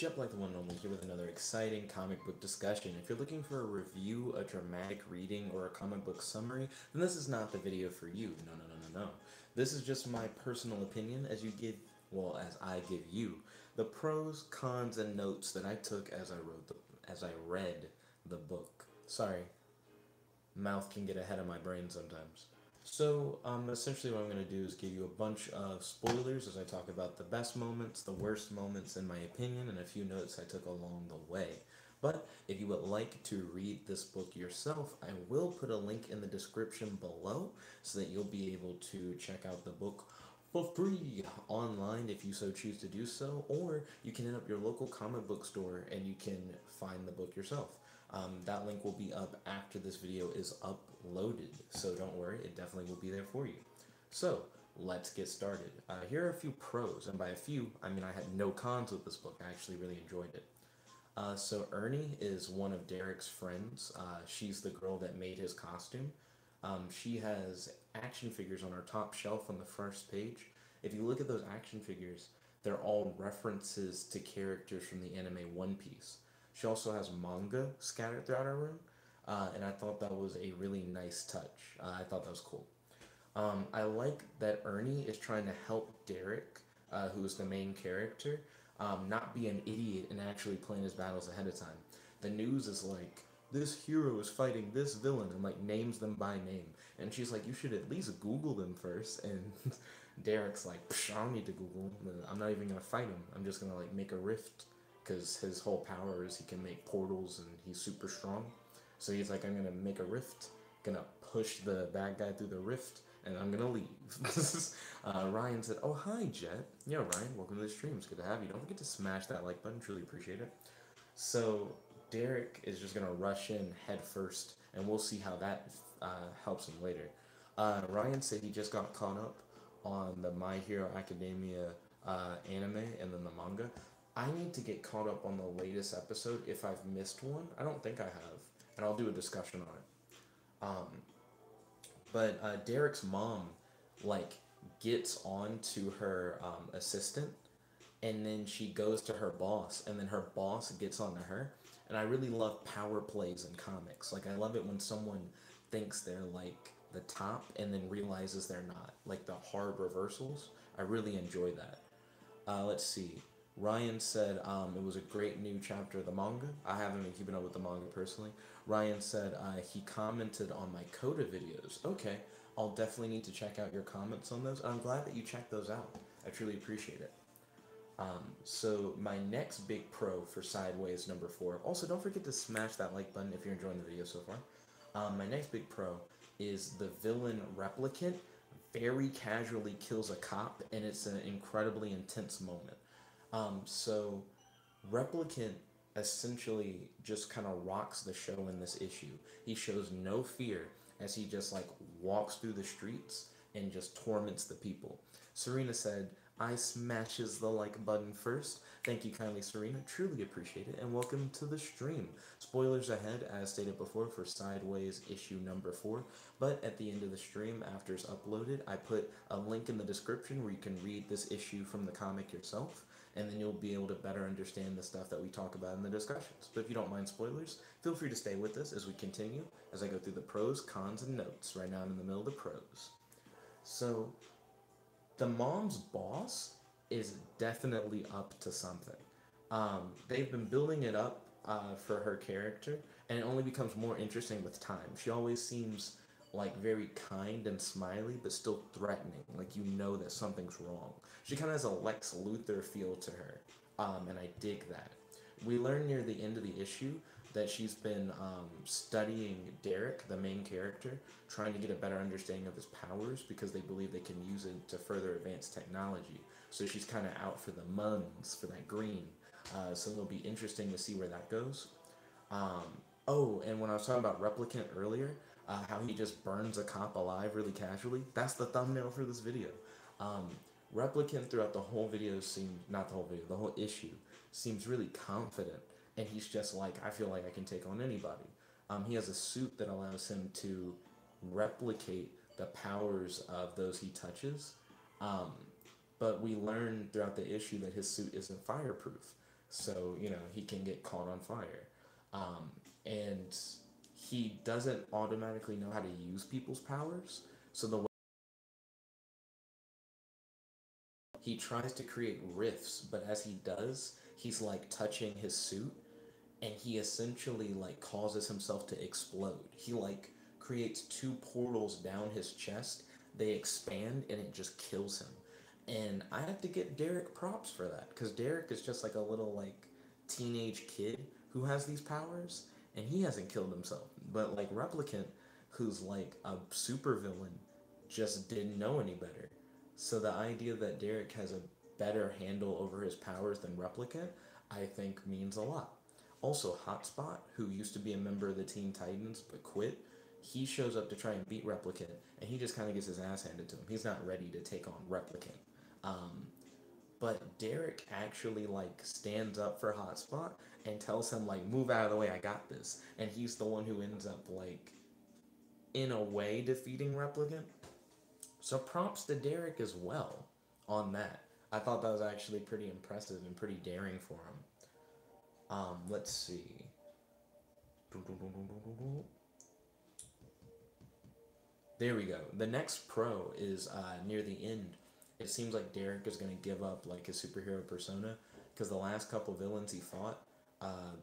Jep like the one normal here with another exciting comic book discussion. If you're looking for a review, a dramatic reading, or a comic book summary, then this is not the video for you. No, no, no, no, no. This is just my personal opinion as I give you the pros, cons, and notes that I took as I read the book. Sorry, mouth can get ahead of my brain sometimes. Essentially, what I'm going to do is give you a bunch of spoilers as I talk about the best moments, the worst moments, in my opinion, and a few notes I took along the way. But if you would like to read this book yourself, I will put a link in the description below so that you'll be able to check out the book for free online if you so choose to do so, or you can hit up your local comic book store and you can find the book yourself. That link will be up after this video is uploaded, so don't worry, it definitely will be there for you. So, let's get started. Here are a few pros, and by a few, I mean I had no cons with this book. I actually really enjoyed it. Ernie is one of Derek's friends. She's the girl that made his costume. She has action figures on her top shelf on the first page. If you look at those action figures, they're all references to characters from the anime One Piece. She also has manga scattered throughout her room, and I thought that was a really nice touch. I thought that was cool. I like that Ernie is trying to help Derek, who's the main character, not be an idiot and actually plan his battles ahead of time. The news is like, this hero is fighting this villain, and like names them by name. And she's like, you should at least Google them first. And Derek's like, I don't need to Google. I'm not even gonna fight him. I'm just gonna like make a rift, because his whole power is he can make portals and he's super strong. So he's like, I'm gonna make a rift, gonna push the bad guy through the rift, and I'm gonna leave. Ryan said, oh, hi, Jet. Yeah, Ryan, welcome to the stream. It's good to have you. Don't forget to smash that like button. Truly appreciate it. So Derek is just gonna rush in head first, and we'll see how that helps him later. Ryan said he just got caught up on the My Hero Academia anime and then the manga. I need to get caught up on the latest episode if I've missed one. I don't think I have, and I'll do a discussion on it. But Derek's mom, like, gets on to her assistant, and then she goes to her boss, and then her boss gets on to her. And I really love power plays in comics. Like, I love it when someone thinks they're, like, the top and then realizes they're not. Like, the hard reversals. I really enjoy that. Let's see. Ryan said it was a great new chapter of the manga. I haven't been keeping up with the manga personally. Ryan said he commented on my Coda videos. Okay, I'll definitely need to check out your comments on those. I'm glad that you checked those out. I truly appreciate it. So my next big pro for Sideways number 4. Also, don't forget to smash that like button if you're enjoying the video so far. My next big pro is the villain Replicant very casually kills a cop, and it's an incredibly intense moment. So Replicant essentially just kind of rocks the show in this issue. He shows no fear as he just like walks through the streets and just torments the people. Serena said, I smashes the like button first. Thank you kindly, Serena. Truly appreciate it. And welcome to the stream. Spoilers ahead, as stated before, for Sideways issue number 4. But at the end of the stream, after it's uploaded, I put a link in the description where you can read this issue from the comic yourself. And then you'll be able to better understand the stuff that we talk about in the discussions. But if you don't mind spoilers, feel free to stay with us as we continue, as I go through the pros, cons, and notes. Right now I'm in the middle of the pros. So, the mom's boss is definitely up to something. They've been building it up for her character, and it only becomes more interesting with time. She always seems like very kind and smiley, but still threatening. Like, you know that something's wrong. She kind of has a Lex Luthor feel to her, and I dig that. We learn near the end of the issue that she's been studying Derek, the main character, trying to get a better understanding of his powers because they believe they can use it to further advance technology. So she's kind of out for the muns, for that green. So it'll be interesting to see where that goes. Oh, and when I was talking about Replicant earlier, how he just burns a cop alive really casually, that's the thumbnail for this video. Replicant throughout the whole video not the whole video, the whole issue, seems really confident, and he's just like, I feel like I can take on anybody. He has a suit that allows him to replicate the powers of those he touches, but we learn throughout the issue that his suit isn't fireproof. so he can get caught on fire. And he doesn't automatically know how to use people's powers. So he tries to create rifts, but as he does, he's like touching his suit, and he essentially like causes himself to explode. He like creates two portals down his chest. They expand and it just kills him. And I have to get Derek props for that because Derek is just like a little like teenage kid who has these powers and he hasn't killed himself. But like Replicant, who's like a supervillain, just didn't know any better. So the idea that Derek has a better handle over his powers than Replicant, I think means a lot. Also, Hotspot, who used to be a member of the Teen Titans but quit, he shows up to try and beat Replicant, and he just kind of gets his ass handed to him. He's not ready to take on Replicant. Um, but Derek actually like stands up for Hotspot and tells him like, "Move out of the way, I got this." And he's the one who ends up like, in a way, defeating Replicant. So props to Derek as well on that. I thought that was actually pretty impressive and pretty daring for him. Let's see. There we go. The next pro is near the end. It seems like Derek is going to give up like his superhero persona because the last couple villains he fought,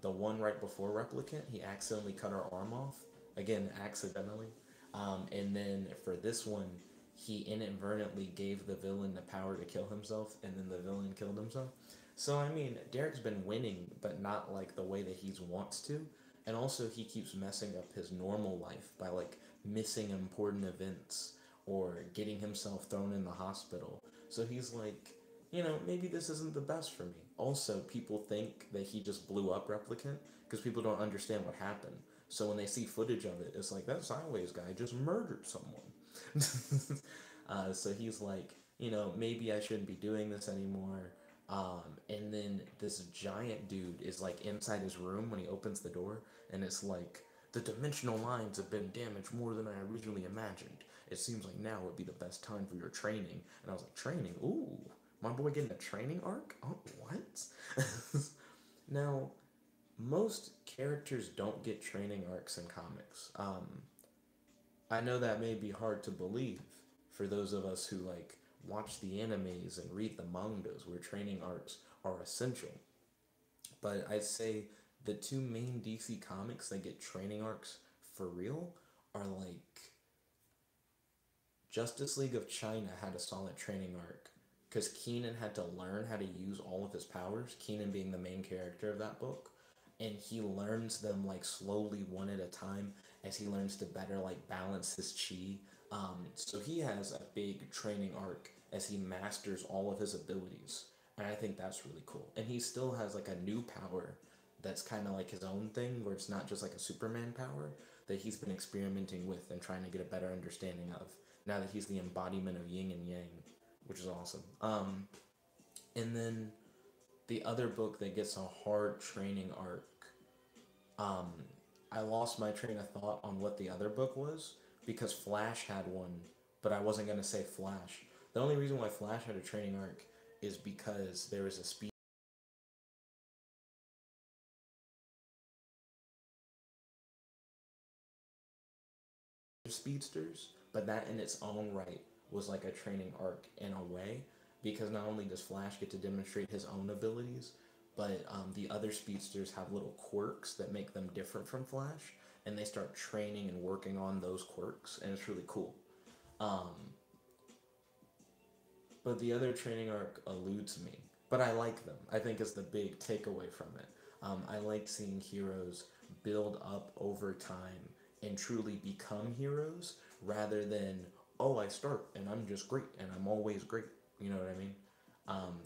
the one right before Replicant, he accidentally cut her arm off. Again, accidentally. And then for this one, he inadvertently gave the villain the power to kill himself, and then the villain killed himself. So I mean, Derek's been winning, but not like the way that he wants to. And also, he keeps messing up his normal life by like missing important events or getting himself thrown in the hospital. So he's like, maybe this isn't the best for me. Also, people think that he just blew up Replicant because people don't understand what happened. So when they see footage of it, it's like that Sideways guy just murdered someone. So he's like, maybe I shouldn't be doing this anymore. And then this giant dude is like inside his room when he opens the door, and it's like, the dimensional lines have been damaged more than I originally imagined. It seems like now would be the best time for your training. And I was like, training? Ooh, my boy getting a training arc? Oh, what? Now, most characters don't get training arcs in comics. I know that may be hard to believe for those of us who like watch the animes and read the mangas where training arcs are essential. But I'd say the two main DC comics that get training arcs for real are like Justice League of China had a solid training arc because Keenan had to learn how to use all of his powers, Keenan being the main character of that book. And he learns them like slowly one at a time as he learns to better like balance his chi. So he has a big training arc as he masters all of his abilities. And I think that's really cool. And he still has like a new power that's kind of like his own thing, where it's not just like a Superman power that he's been experimenting with and trying to get a better understanding of now that he's the embodiment of yin and yang, which is awesome. And then the other book that gets a hard training arc, um, I lost my train of thought on what the other book was because Flash had one, but I wasn't going to say Flash. The only reason why Flash had a training arc is because there was a speedsters, but that in its own right was like a training arc in a way, because not only does Flash get to demonstrate his own abilities, but the other speedsters have little quirks that make them different from Flash, and they start training and working on those quirks, and it's really cool. Um, but the other training arc eludes me. But I like them. I think is the big takeaway from it. I like seeing heroes build up over time and truly become heroes rather than, oh, I start and I'm just great and I'm always great. You know what I mean?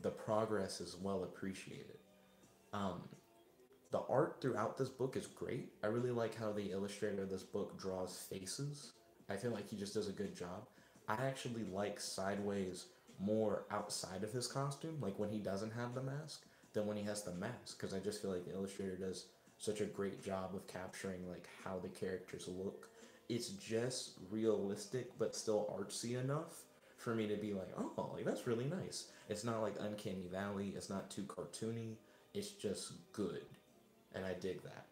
The progress is well appreciated. Um, the art throughout this book is great. I really like how the illustrator of this book draws faces. I feel like he just does a good job. I actually like Sideways more outside of his costume, like when he doesn't have the mask, than when he has the mask, because I just feel like the illustrator does such a great job of capturing like how the characters look. It's just realistic but still artsy enough for me to be like, oh, like that's really nice. It's not like Uncanny Valley. It's not too cartoony. It's just good, and I dig that.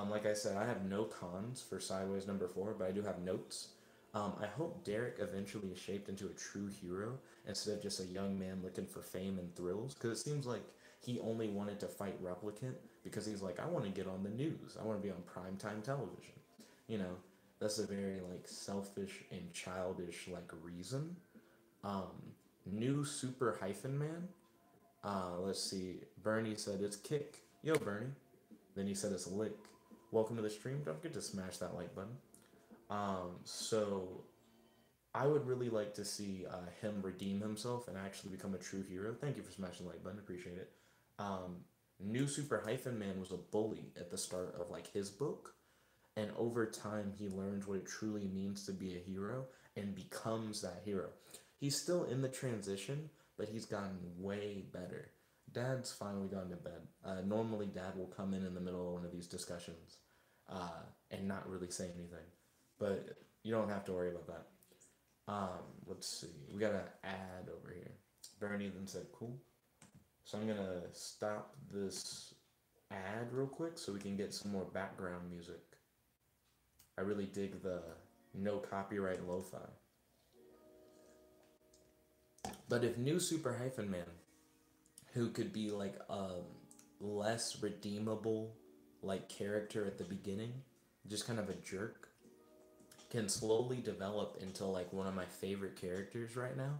Like I said, I have no cons for Sideways #4, but I do have notes. I hope Derek eventually is shaped into a true hero instead of just a young man looking for fame and thrills. Because it seems like he only wanted to fight Replicant because he's like, I want to get on the news. I want to be on primetime television. You know, that's a very like selfish and childish like reason. Um, New super hyphen man. Let's see. Bernie said it's kick. Yo, Bernie. Then he said it's lick. Welcome to the stream. Don't forget to smash that like button. So I would really like to see him redeem himself and actually become a true hero. Thank you for smashing the like button. Appreciate it. Um, New super hyphen man was a bully at the start of like his book, and over time he learns what it truly means to be a hero and becomes that hero. He's still in the transition, but he's gotten way better. Dad's finally gone to bed. Normally, Dad will come in the middle of one of these discussions and not really say anything, but you don't have to worry about that. Let's see. We got an ad over here. Bernie then said, "Cool." So I'm gonna stop this ad real quick so we can get some more background music. I really dig the no copyright lo-fi. But if new super hyphen man, who could be like a less redeemable like character at the beginning, just kind of a jerk, can slowly develop into like one of my favorite characters right now,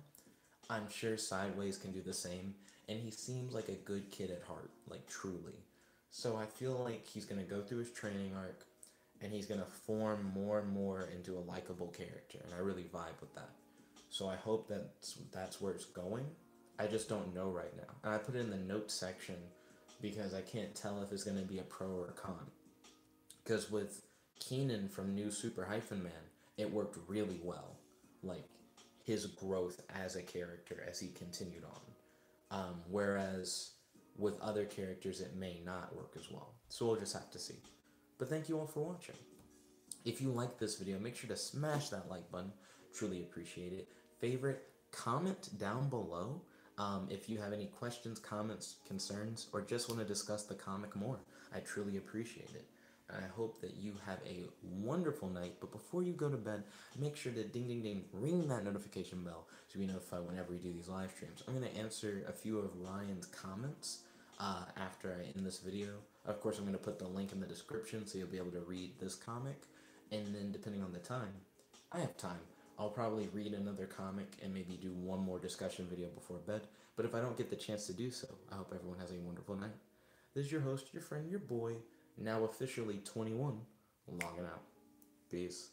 I'm sure Sideways can do the same. And he seems like a good kid at heart, like truly. So I feel like he's gonna go through his training arc and he's gonna form more and more into a likable character, and I really vibe with that. So I hope that's where it's going. I just don't know right now. And I put it in the notes section because I can't tell if it's gonna be a pro or a con. Because with Keenan from New Super Hyphen Man, it worked really well. Like his growth as a character as he continued on. Whereas with other characters, it may not work as well. So we'll just have to see. But thank you all for watching. If you like this video, make sure to smash that like button. Truly appreciate it. Favorite, comment down below if you have any questions, comments, concerns, or just want to discuss the comic more. I truly appreciate it. And I hope that you have a wonderful night. But before you go to bed, make sure to ding ding ding, ring that notification bell to be notified whenever we do these live streams. I'm going to answer a few of Ryan's comments after I end this video. Of course, I'm going to put the link in the description so you'll be able to read this comic. And then depending on the time, I have time. I'll probably read another comic and maybe do one more discussion video before bed. But if I don't get the chance to do so, I hope everyone has a wonderful night. This is your host, your friend, your boy, now officially 21, logging out. Peace.